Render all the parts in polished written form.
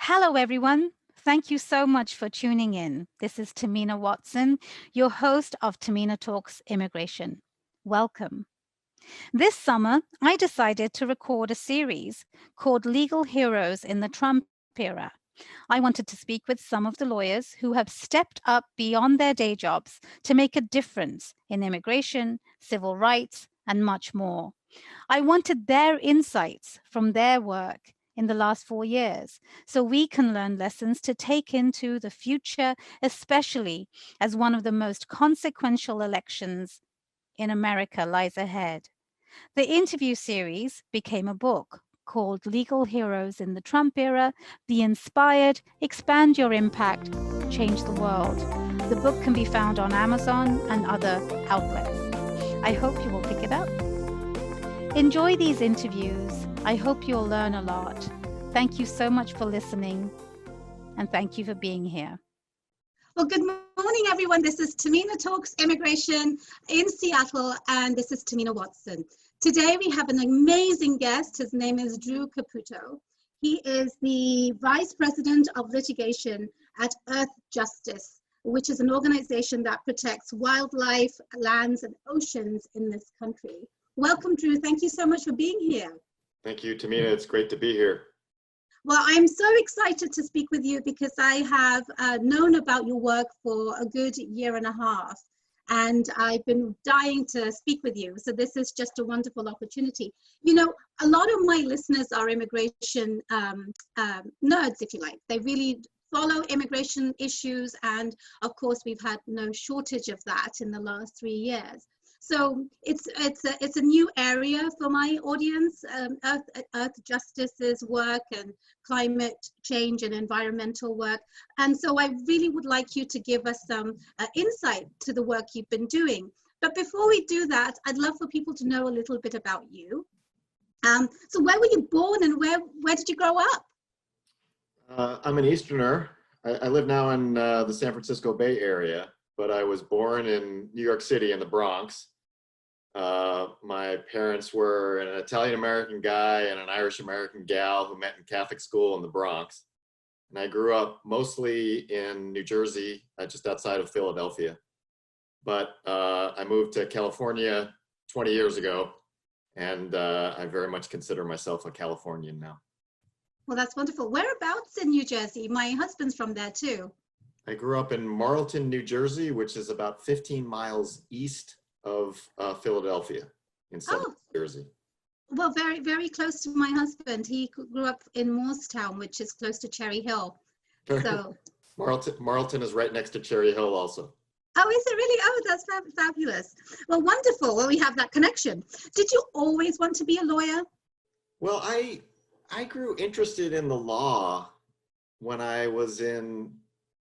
Hello, everyone. Thank you so much for tuning in. This is Tahmina Watson, your host of Tahmina Talks Immigration. Welcome. This summer, I decided to record a series called Legal Heroes in the Trump Era. I wanted to speak with some of the lawyers who have stepped up beyond their day jobs to make a difference in immigration, civil rights, and much more. I wanted their insights from their work in the last 4 years so we can learn lessons to take into the future, especially as one of the most consequential elections in America lies ahead. The interview series became a book called Legal Heroes in the Trump Era. Be inspired, expand your impact, change the world. The book can be found on Amazon and other outlets. I hope you will pick it up. Enjoy these interviews. I hope you'll learn a lot. Thank you so much for listening, and thank you for being here. Well, good morning, everyone. This is Tahmina Talks Immigration in Seattle, and this is Tahmina Watson. Today, we have an amazing guest. His name is Drew Caputo. He is the Vice President of Litigation at Earth Justice, which is an organization that protects wildlife, lands, and oceans in this country. Welcome, Drew. Thank you so much for being here. Thank you, Tahmina. It's great to be here. Well, I'm so excited to speak with you because I have known about your work for a good year and a half, and I've been dying to speak with you. So this is just a wonderful opportunity. You know, a lot of my listeners are immigration nerds, if you like. They really follow immigration issues, and of course, we've had no shortage of that in the last 3 years. So it's a new area for my audience, Earth Justice's work and climate change and environmental work. And so I really would like you to give us some insight to the work you've been doing. But before we do that, I'd love for people to know a little bit about you. So where were you born and where did you grow up? I'm an Easterner. I live now in the San Francisco Bay Area, but I was born in New York City in the Bronx. My parents were an Italian-American guy and an Irish-American gal who met in Catholic school in the Bronx. And I grew up mostly in New Jersey, just outside of Philadelphia. But I moved to California 20 years ago, and I very much consider myself a Californian now. Well, that's wonderful. Whereabouts in New Jersey? My husband's from there too. I grew up in Marlton, New Jersey, which is about 15 miles east of Philadelphia in southern Jersey. Well, very, very close to my husband. He grew up in Moorestown, which is close to Cherry Hill. So Marlton is right next to Cherry Hill also. Oh, is it really? Oh, that's fabulous. Well, wonderful. Well, we have that connection. Did you always want to be a lawyer? Well, I grew interested in the law when I was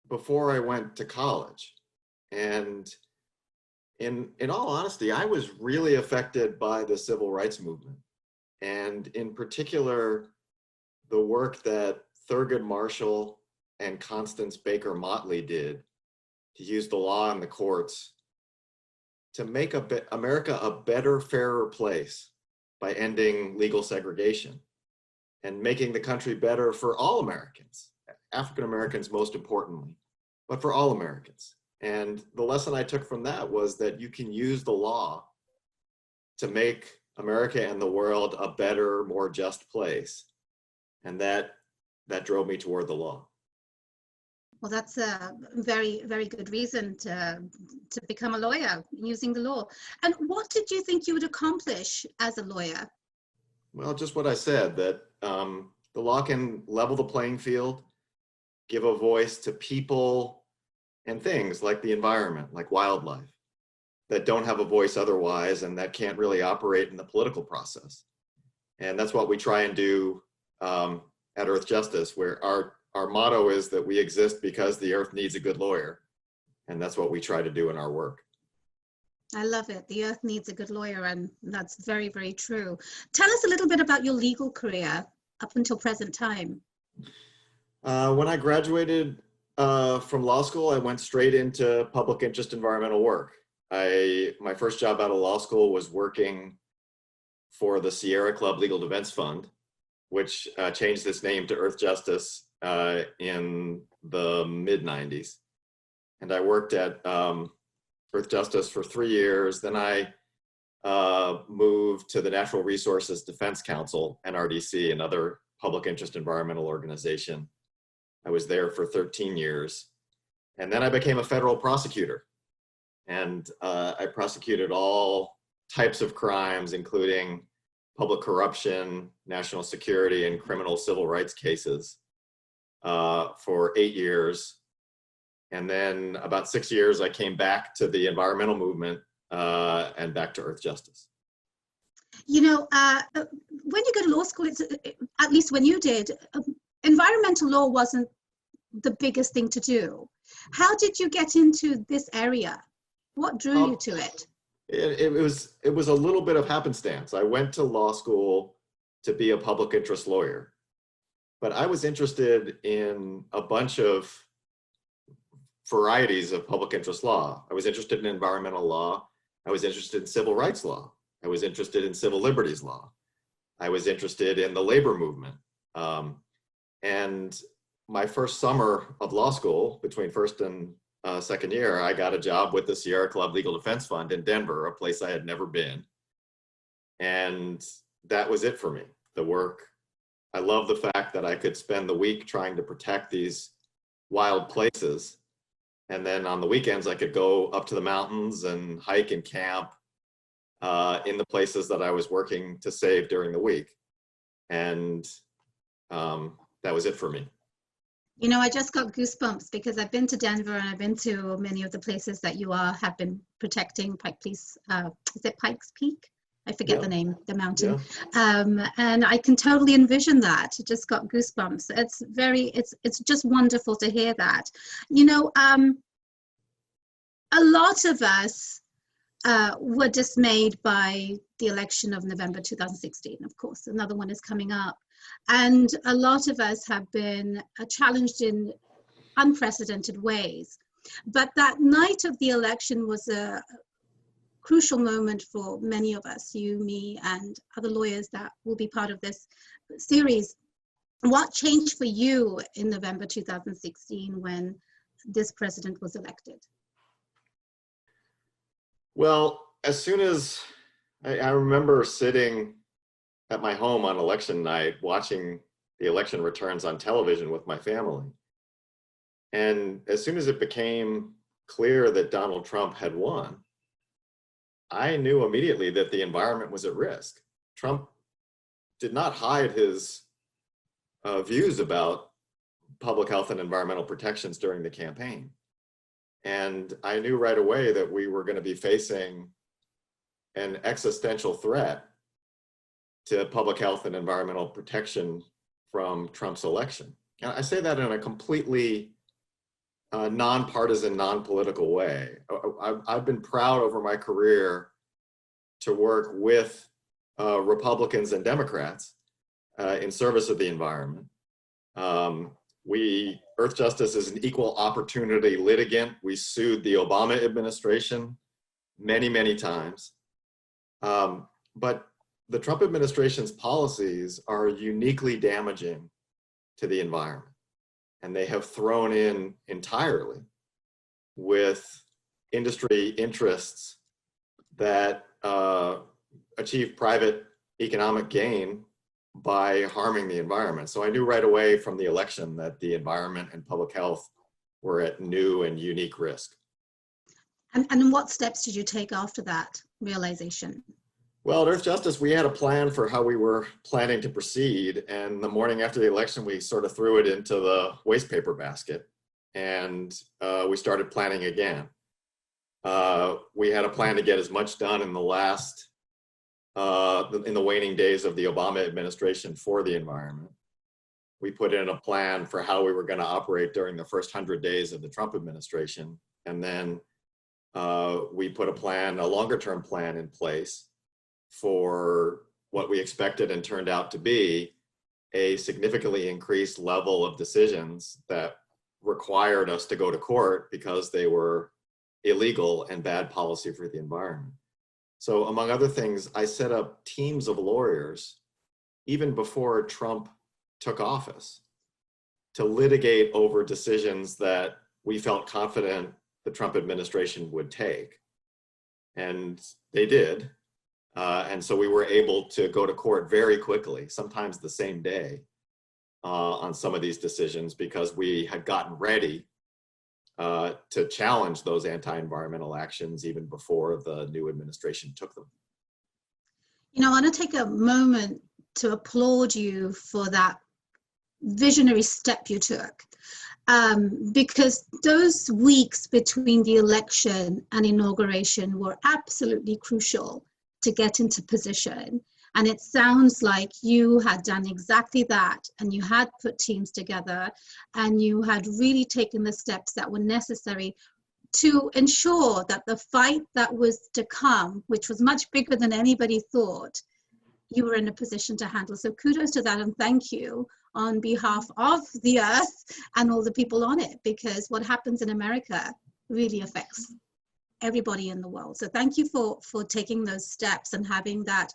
before I went to college. And in all honesty, I was really affected by the civil rights movement. And in particular, the work that Thurgood Marshall and Constance Baker Motley did to use the law and the courts to make America a better, fairer place by ending legal segregation and making the country better for all Americans, African Americans most importantly, but for all Americans. And the lesson I took from that was that you can use the law to make America and the world a better, more just place. And that drove me toward the law. Well, that's a very, very good reason to become a lawyer, using the law. And what did you think you would accomplish as a lawyer? Well, just what I said, that the law can level the playing field, give a voice to people and things like the environment, like wildlife, that don't have a voice otherwise and that can't really operate in the political process. And that's what we try and do at Earth Justice, where our motto is that we exist because the earth needs a good lawyer. And that's what we try to do in our work. I love it. The earth needs a good lawyer, and that's very, very true. Tell us a little bit about your legal career up until present time. When I graduated from law school, I went straight into public interest environmental work. My first job out of law school was working for the Sierra Club Legal Defense Fund, which changed its name to Earth Justice in the mid-90s. And I worked at Earth Justice for 3 years. Then I moved to the Natural Resources Defense Council, NRDC, another public interest environmental organization. I was there for 13 years. And then I became a federal prosecutor. And I prosecuted all types of crimes, including public corruption, national security, and criminal civil rights cases for 8 years. And then about 6 years, I came back to the environmental movement and back to Earth Justice. You know, when you go to law school, it's, at least when you did, environmental law wasn't the biggest thing to do. How did you get into this area? What drew you to it? It was a little bit of happenstance. I went to law school to be a public interest lawyer, but I was interested in a bunch of varieties of public interest law. I was interested in environmental law. I was interested in civil rights law. I was interested in civil liberties law. I was interested in the labor movement. And my first summer of law school, between first and second year, I got a job with the Sierra Club Legal Defense Fund in Denver, a place I had never been. And that was it for me, the work. I love the fact that I could spend the week trying to protect these wild places. And then on the weekends, I could go up to the mountains and hike and camp in the places that I was working to save during the week. And that was it for me. You know, I just got goosebumps because I've been to Denver and I've been to many of the places that you have been protecting. Pike Place, is it Pikes Peak? I forget the name, the mountain. Yeah. And I can totally envision that. I just got goosebumps. It's just wonderful to hear that. You know, a lot of us were dismayed by the election of November 2016. Of course, another one is coming up. And a lot of us have been challenged in unprecedented ways. But that night of the election was a crucial moment for many of us, you, me, and other lawyers that will be part of this series. What changed for you in November 2016 when this president was elected? Well, as soon as I remember sitting at my home on election night, watching the election returns on television with my family. And as soon as it became clear that Donald Trump had won, I knew immediately that the environment was at risk. Trump did not hide his views about public health and environmental protections during the campaign. And I knew right away that we were going to be facing an existential threat to public health and environmental protection from Trump's election. And I say that in a completely nonpartisan, non-political way. I've been proud over my career to work with Republicans and Democrats in service of the environment. Earth Justice is an equal opportunity litigant. We sued the Obama administration many, many times. But the Trump administration's policies are uniquely damaging to the environment. And they have thrown in entirely with industry interests that achieve private economic gain by harming the environment. So I knew right away from the election that the environment and public health were at new and unique risk. And what steps did you take after that realization? Well, at Earth Justice, we had a plan for how we were planning to proceed. And the morning after the election, we sort of threw it into the waste paper basket and we started planning again. We had a plan to get as much done in the last, in the waning days of the Obama administration for the environment. We put in a plan for how we were going to operate during the first 100 days of the Trump administration. And then we put a longer-term plan in place for what we expected and turned out to be a significantly increased level of decisions that required us to go to court because they were illegal and bad policy for the environment. So among other things, I set up teams of lawyers even before Trump took office to litigate over decisions that we felt confident the Trump administration would take. And they did. And so we were able to go to court very quickly, sometimes the same day, on some of these decisions because we had gotten ready to challenge those anti-environmental actions even before the new administration took them. You know, I want to take a moment to applaud you for that visionary step you took, because those weeks between the election and inauguration were absolutely crucial to get into position. And it sounds like you had done exactly that, and you had put teams together, and you had really taken the steps that were necessary to ensure that the fight that was to come, which was much bigger than anybody thought, you were in a position to handle. So kudos to that, and thank you on behalf of the earth and all the people on it, because what happens in America really affects everybody in the world. So thank you for taking those steps and having that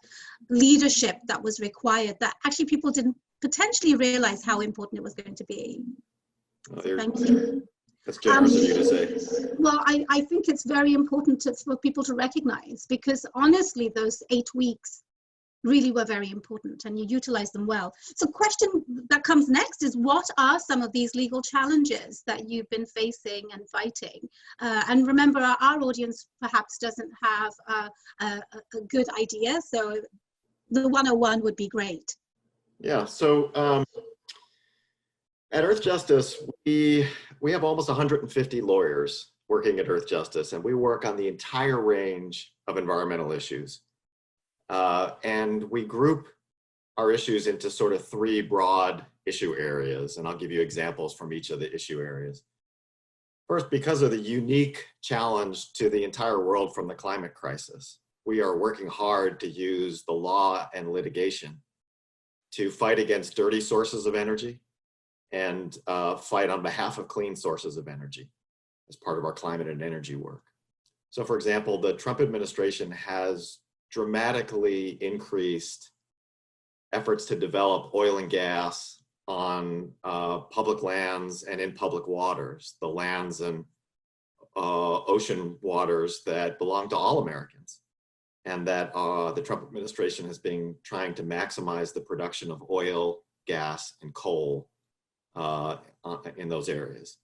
leadership that was required, that actually people didn't potentially realize how important it was going to be. So thank you. That's generous of you to say. Well, I think it's very important for people to recognize, because honestly, those 8 weeks really were very important, and you utilized them well. So question that comes next is, what are some of these legal challenges that you've been facing and fighting? And remember, our audience perhaps doesn't have a good idea, so the 101 would be great. Yeah, so at Earth Justice, we have almost 150 lawyers working at Earth Justice, and we work on the entire range of environmental issues. And we group our issues into sort of 3 broad issue areas, and I'll give you examples from each of the issue areas. First, because of the unique challenge to the entire world from the climate crisis, we are working hard to use the law and litigation to fight against dirty sources of energy and fight on behalf of clean sources of energy as part of our climate and energy work. So for example, the Trump administration has dramatically increased efforts to develop oil and gas on public lands and in public waters, the lands and ocean waters that belong to all Americans, and that the Trump administration has been trying to maximize the production of oil, gas, and coal in those areas.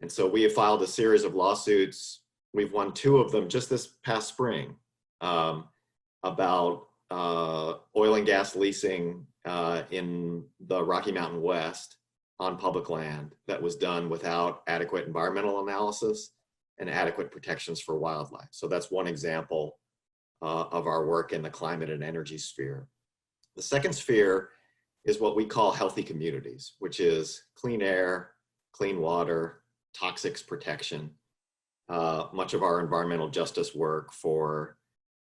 And so we have filed a series of lawsuits. We've won 2 of them just this past spring, about oil and gas leasing in the Rocky Mountain West on public land that was done without adequate environmental analysis and adequate protections for wildlife. So that's one example of our work in the climate and energy sphere. The second sphere is what we call healthy communities, which is clean air, clean water, toxics protection. Much of our environmental justice work for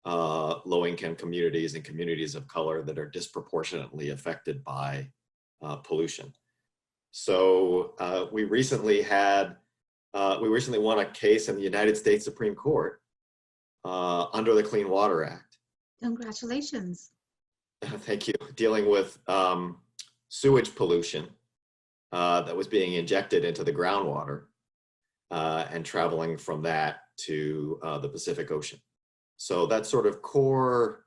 low-income communities and communities of color that are disproportionately affected by pollution. So we recently won a case in the United States Supreme Court under the Clean Water Act. Congratulations. Thank you. Dealing with sewage pollution that was being injected into the groundwater and traveling from that to the Pacific Ocean. So that sort of core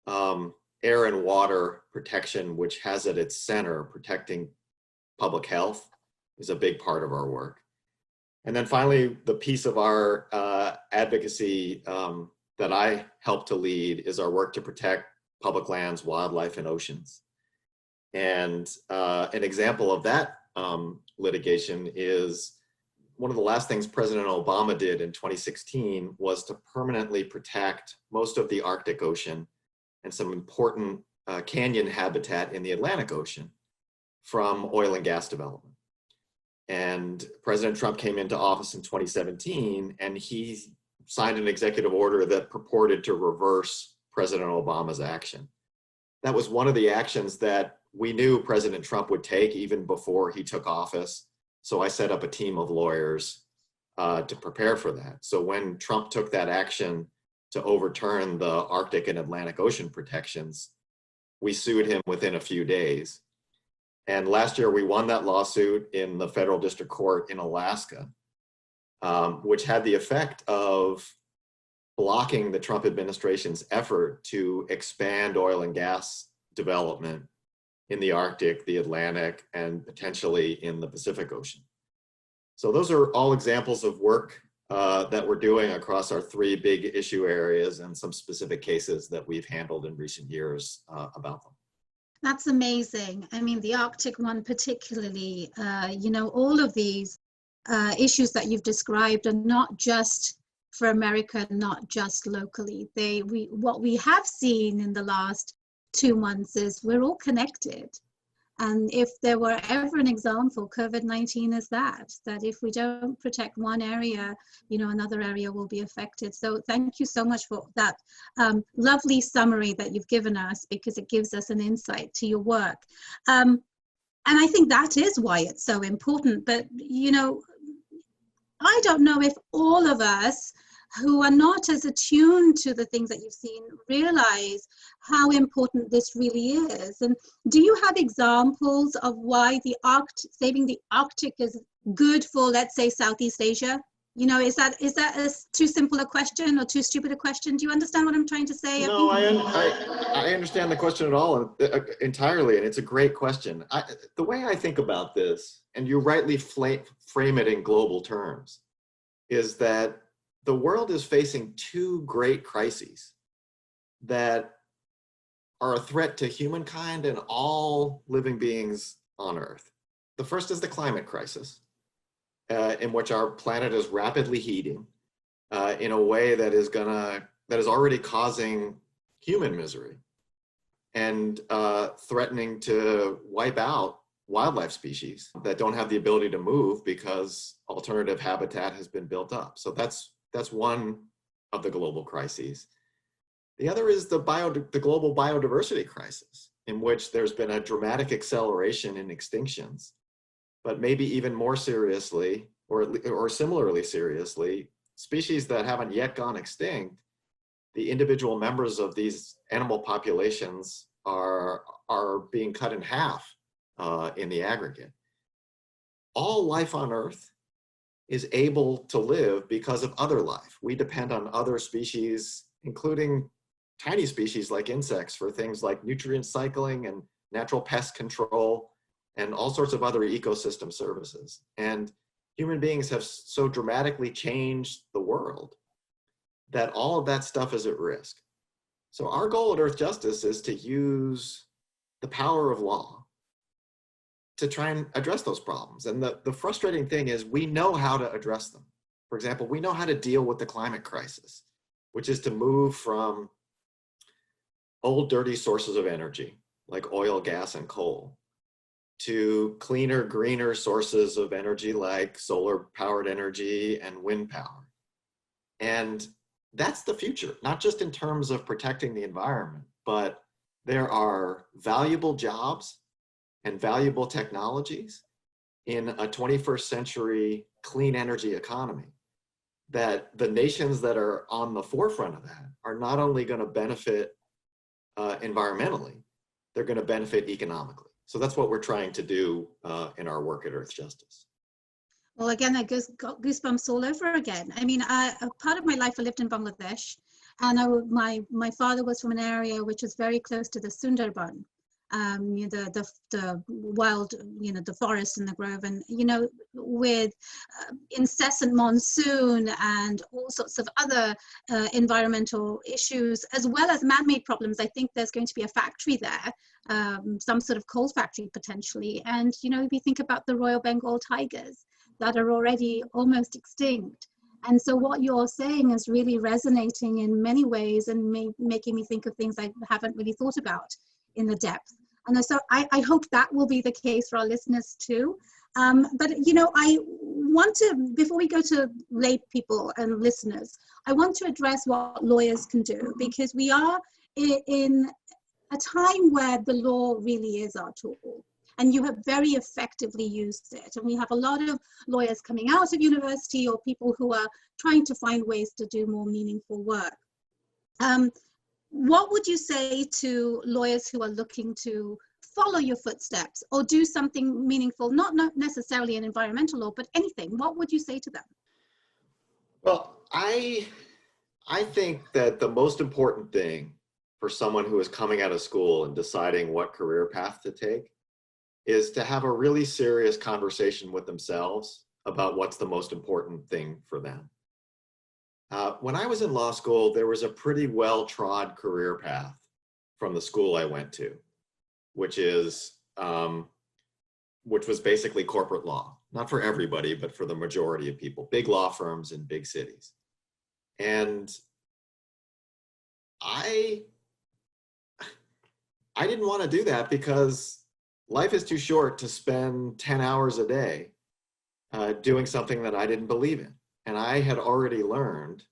air and water protection, which has at its center protecting public health, is a big part of our work. And then finally, the piece of our advocacy that I help to lead is our work to protect public lands, wildlife, and oceans. And an example of that litigation is one of the last things President Obama did in 2016 was to permanently protect most of the Arctic Ocean and some important canyon habitat in the Atlantic Ocean from oil and gas development. And President Trump came into office in 2017, and he signed an executive order that purported to reverse President Obama's action. That was one of the actions that we knew President Trump would take even before he took office. So I set up a team of lawyers to prepare for that. So when Trump took that action to overturn the Arctic and Atlantic Ocean protections, we sued him within a few days. And last year we won that lawsuit in the federal district court in Alaska, which had the effect of blocking the Trump administration's effort to expand oil and gas development in the Arctic, the Atlantic, and potentially in the Pacific Ocean. So those are all examples of work that we're doing across our 3 big issue areas and some specific cases that we've handled in recent years about them. That's amazing. I mean, the Arctic one particularly, you know, all of these issues that you've described are not just for America, not just locally. What we have seen in the last 2 months is we're all connected. And if there were ever an example, COVID-19 is that if we don't protect one area, you know, another area will be affected. So thank you so much for that lovely summary that you've given us, because it gives us an insight to your work. And I think that is why it's so important. But, you know, I don't know if all of us who are not as attuned to the things that you've seen realize how important this really is. And do you have examples of why saving the Arctic is good for, let's say, Southeast Asia? You know, is that too simple a question or too stupid a question? Do you understand what I'm trying to say? No, I understand the question at all entirely, and it's a great question. The way I think about this, and you rightly frame it in global terms, is that the world is facing 2 great crises that are a threat to humankind and all living beings on Earth. The first is the climate crisis, in which our planet is rapidly heating in a way that is already causing human misery and threatening to wipe out wildlife species that don't have the ability to move because alternative habitat has been built up. So that's one of the global crises. The other is the global biodiversity crisis, in which there's been a dramatic acceleration in extinctions, but maybe even more seriously, or similarly seriously, species that haven't yet gone extinct, the individual members of these animal populations are being cut in half in the aggregate. All life on Earth is able to live because of other life. We depend on other species, including tiny species like insects, for things like nutrient cycling and natural pest control and all sorts of other ecosystem services. And human beings have so dramatically changed the world that all of that stuff is at risk. So our goal at Earth Justice is to use the power of law to try and address those problems. And the frustrating thing is we know how to address them. For example, we know how to deal with the climate crisis, which is to move from old dirty sources of energy like oil, gas, and coal to cleaner, greener sources of energy like solar powered energy and wind power. And that's the future, not just in terms of protecting the environment, but there are valuable jobs and valuable technologies in a 21st century clean energy economy that the nations that are on the forefront of that are not only going to benefit environmentally, they're going to benefit economically. So that's what we're trying to do in our work at Earth Justice. Well, again, I got goosebumps all over again. I mean, a part of my life I lived in Bangladesh, and my father was from an area which was very close to the Sundarban. You know, the wild, you know, the forest and the grove, and, you know, with incessant monsoon and all sorts of other environmental issues, as well as man-made problems. I think there's going to be a factory there, some sort of coal factory potentially. And, you know, if you think about the Royal Bengal tigers that are already almost extinct. And so what you're saying is really resonating in many ways and making me think of things I haven't really thought about in the depth. And so I hope that will be the case for our listeners too. But, you know, I want to, before we go to lay people and listeners, I want to address what lawyers can do, because we are in a time where the law really is our tool. And you have very effectively used it. And we have a lot of lawyers coming out of university or people who are trying to find ways to do more meaningful work. What would you say to lawyers who are looking to follow your footsteps or do something meaningful, not necessarily an environmental law, but anything, what would you say to them? Well, I think that the most important thing for someone who is coming out of school and deciding what career path to take is to have a really serious conversation with themselves about what's the most important thing for them. When I was in law school, there was a pretty well-trod career path from the school I went to, which was basically corporate law. Not for everybody, but for the majority of people, big law firms in big cities. And I didn't want to do that because life is too short to spend 10 hours a day doing something that I didn't believe in. And I had already learned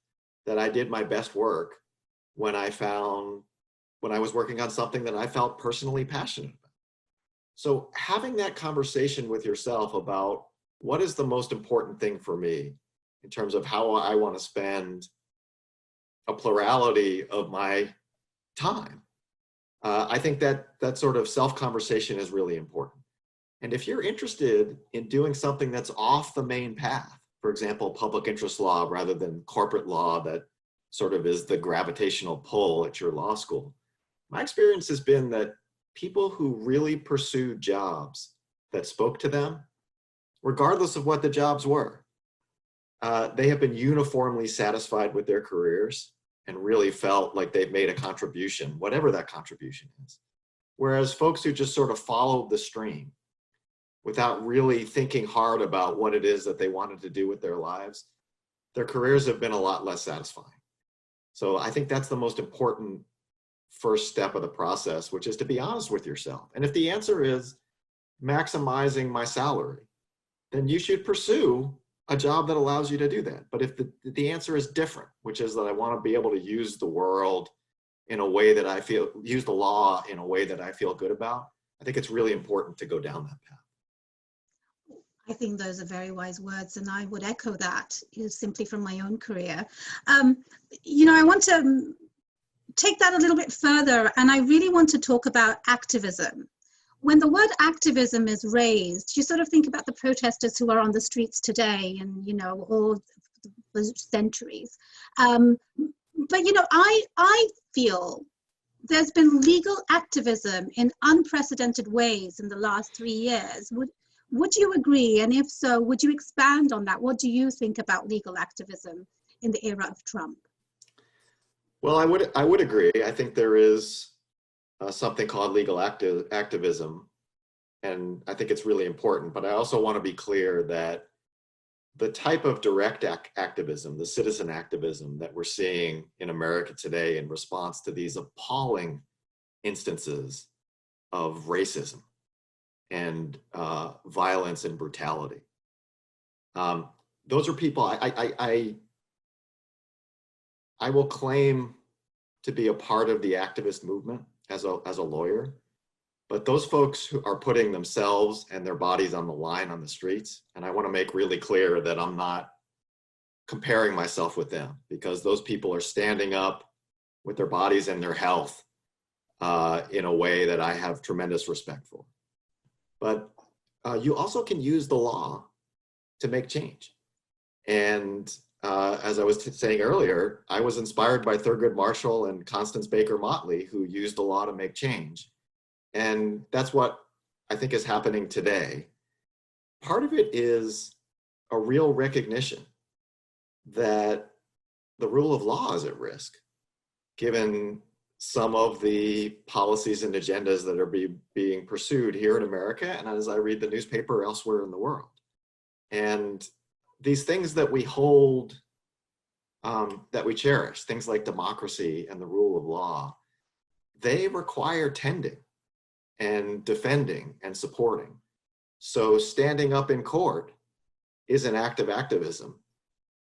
that I did my best work when I was working on something that I felt personally passionate about. So having that conversation with yourself about what is the most important thing for me in terms of how I want to spend a plurality of my time. I think that sort of self-conversation is really important. And if you're interested in doing something that's off the main path, for example, public interest law rather than corporate law that sort of is the gravitational pull at your law school, my experience has been that people who really pursued jobs that spoke to them, regardless of what the jobs were, they have been uniformly satisfied with their careers and really felt like they've made a contribution, whatever that contribution is. Whereas folks who just sort of followed the stream without really thinking hard about what it is that they wanted to do with their lives, their careers have been a lot less satisfying. So I think that's the most important first step of the process, which is to be honest with yourself. And if the answer is maximizing my salary, then you should pursue a job that allows you to do that. But if the answer is different, which is that I want to be able to use the world in a way that use the law in a way that I feel good about, I think it's really important to go down that path. I think those are very wise words, and I would echo that simply from my own career. I want to take that a little bit further, and I really want to talk about activism. When the word activism is raised, you sort of think about the protesters who are on the streets today and, all the centuries. But, I feel there's been legal activism in unprecedented ways in the last 3 years. Would you agree? And if so, would you expand on that? What do you think about legal activism in the era of Trump? Well, I would agree. I think there is something called legal activism, and I think it's really important. But I also want to be clear that the type of direct activism, the citizen activism that we're seeing in America today in response to these appalling instances of racism and violence and brutality, those are people I will claim to be a part of the activist movement as a lawyer, but those folks who are putting themselves and their bodies on the line on the streets, and I want to make really clear that I'm not comparing myself with them, because those people are standing up with their bodies and their health in a way that I have tremendous respect for. But you also can use the law to make change. And as I was saying earlier, I was inspired by Thurgood Marshall and Constance Baker Motley, who used the law to make change. And that's what I think is happening today. Part of it is a real recognition that the rule of law is at risk, given some of the policies and agendas that are being pursued here in America, and as I read the newspaper elsewhere in the world. And these things that we hold, that we cherish, things like democracy and the rule of law, they require tending and defending and supporting. So standing up in court is an act of activism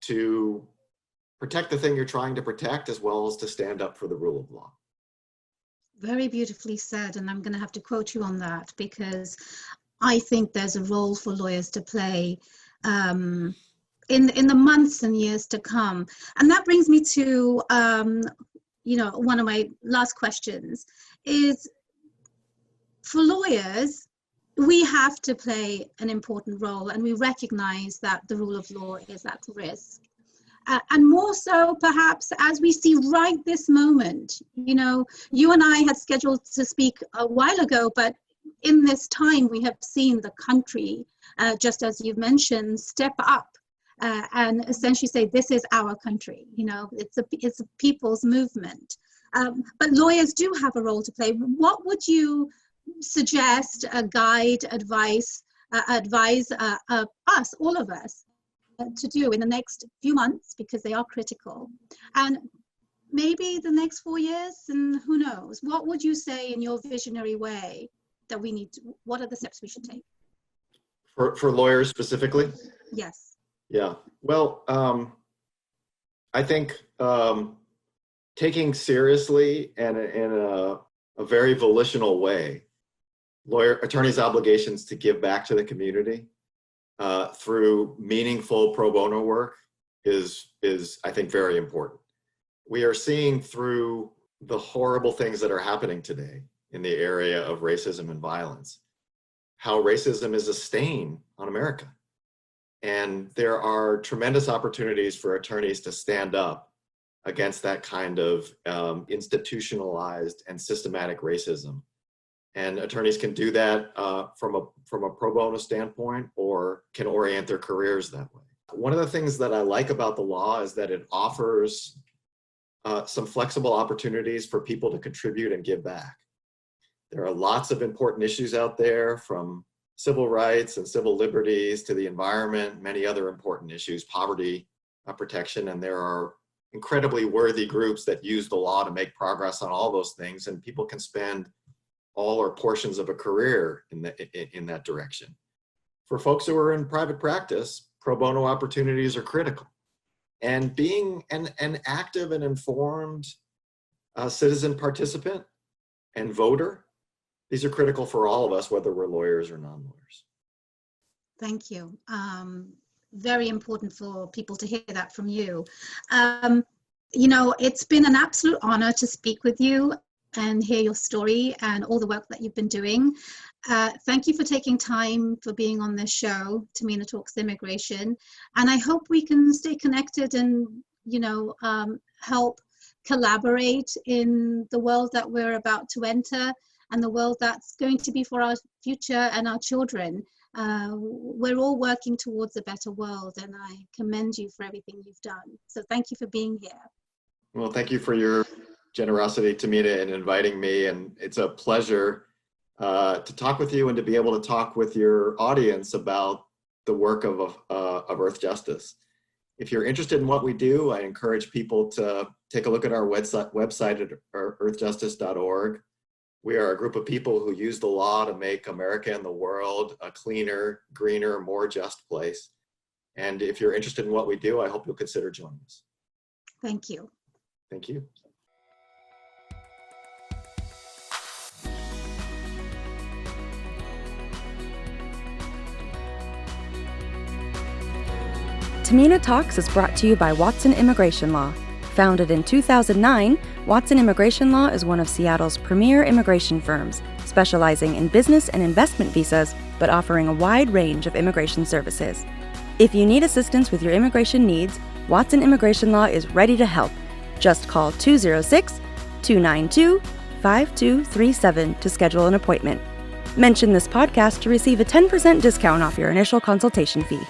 to protect the thing you're trying to protect, as well as to stand up for the rule of law. Very beautifully said, and I'm going to have to quote you on that, because I think there's a role for lawyers to play in the months and years to come. And that brings me to one of my last questions is, for lawyers, we have to play an important role, and we recognize that the rule of law is at risk. And more so, perhaps, as we see right this moment. You know, you and I had scheduled to speak a while ago, but in this time, we have seen the country, just as you've mentioned, step up and essentially say, this is our country. You know, it's a people's movement. But lawyers do have a role to play. What would you suggest, advise us, all of us, to do in the next few months, because they are critical, and maybe the next 4 years, and who knows? What would you say in your visionary way that we need to, what are the steps we should take? For lawyers specifically? Yes. Yeah, well, I think taking seriously and in a very volitional way, attorneys' obligations to give back to the community through meaningful pro bono work is I think very important. We are seeing through the horrible things that are happening today in the area of racism and violence, how racism is a stain on America. And there are tremendous opportunities for attorneys to stand up against that kind of institutionalized and systematic racism. And attorneys can do that from a pro bono standpoint, or can orient their careers that way. One of the things that I like about the law is that it offers some flexible opportunities for people to contribute and give back. There are lots of important issues out there, from civil rights and civil liberties to the environment, many other important issues, poverty protection, and there are incredibly worthy groups that use the law to make progress on all those things, and people can spend all or portions of a career in that direction. For folks who are in private practice, pro bono opportunities are critical. And being an active and informed citizen participant and voter, these are critical for all of us, whether we're lawyers or non-lawyers. Thank you. Very important for people to hear that from you. You know, it's been an absolute honor to speak with you and hear your story and all the work that you've been doing. Thank you for taking time for being on this show, Tahmina Talks Immigration. And I hope we can stay connected and, you know, help collaborate in the world that we're about to enter and the world that's going to be for our future and our children. We're all working towards a better world, and I commend you for everything you've done. So thank you for being here. Well, thank you for your generosity, Tahmina, in inviting me, and it's a pleasure to talk with you and to be able to talk with your audience about the work of Earth Justice. If you're interested in what we do, I encourage people to take a look at our website at earthjustice.org. We are a group of people who use the law to make America and the world a cleaner, greener, more just place. And if you're interested in what we do, I hope you'll consider joining us. Thank you. Thank you. Tahmina Talks is brought to you by Watson Immigration Law. Founded in 2009, Watson Immigration Law is one of Seattle's premier immigration firms, specializing in business and investment visas, but offering a wide range of immigration services. If you need assistance with your immigration needs, Watson Immigration Law is ready to help. Just call 206-292-5237 to schedule an appointment. Mention this podcast to receive a 10% discount off your initial consultation fee.